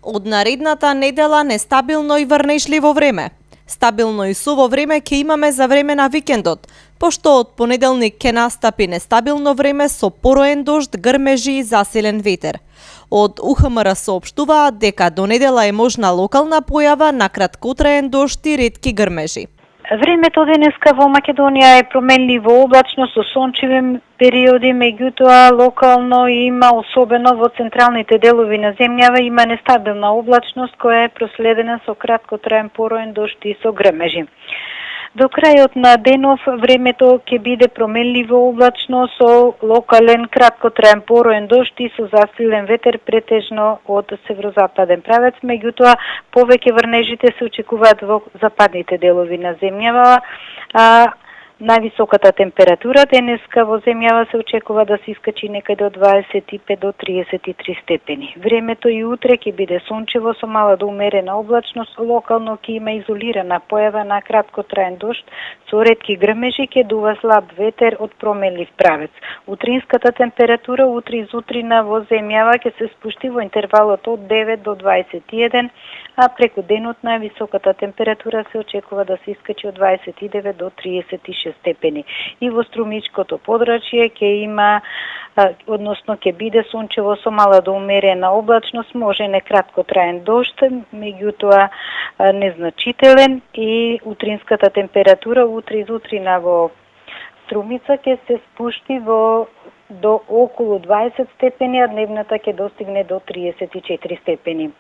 Од наредната недела нестабилно и врнежливо време. Стабилно и суво време ќе имаме за време на викендот, пошто од понеделник ќе настапи нестабилно време со пороен дожд, грмежи и засилен ветер. Од УХМР соопштуваат дека до недела е можна локална појава на краткотраен дожд и ретки грмежи. Времето денеска во Македонија е променливо облачно со сончеви периоди, меѓутоа локално има, особено во централните делови на земјава, има нестабилна облачност која е проследена со краткотраен пороен дожд и со грмежи. До крајот на денов времето ќе биде променливо облачно со локален краткотраен пороен дожд и со засилен ветер претежно од северозападен правец, меѓутоа повеќе врнежите се очекуваат во западните делови на земјава, највисоката температура денеска во земјава се очекува да се искачи некаде од 25 до 33 степени. Времето и утре ќе биде сончево со мала до умерена облачност, локално ќе има изолирана појава на краткотраен дожд со ретки грмежи, ќе дува слаб ветер од променлив правец. Утринската температура утре изутрина во земјава ќе се спушти во интервалот од 9 до 21, а преку денот највисоката температура се очекува да се искачи од 29 до 36 степени. И во струмичкото подрачје ќе има, односно ќе биде сончево со мала до умерена облачност, може некратко траен дожд, меѓутоа незначителен, и утринската температура утре изутрина во Струмица ќе се спушти до околу 20 степени, а дневната ќе достигне до 34 степени.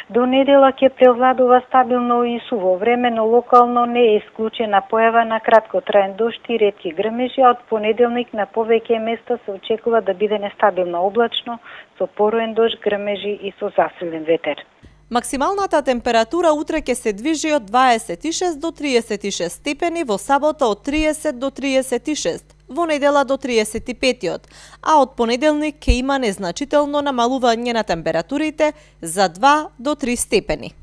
До недела ќе превладува стабилно и суво време, но локално не е исклучена појава на краткотраен дожд и ретки грмежи, а од понеделник на повеќе места се очекува да биде нестабилно облачно, со пороен дожд, грмежи и со засилен ветер. Максималната температура утре ќе се движи од 26 до 36 степени, во сабота од 30 до 36, во недела до 35, а од понеделник ќе има незначително намалување на температурите за 2 до 3 степени.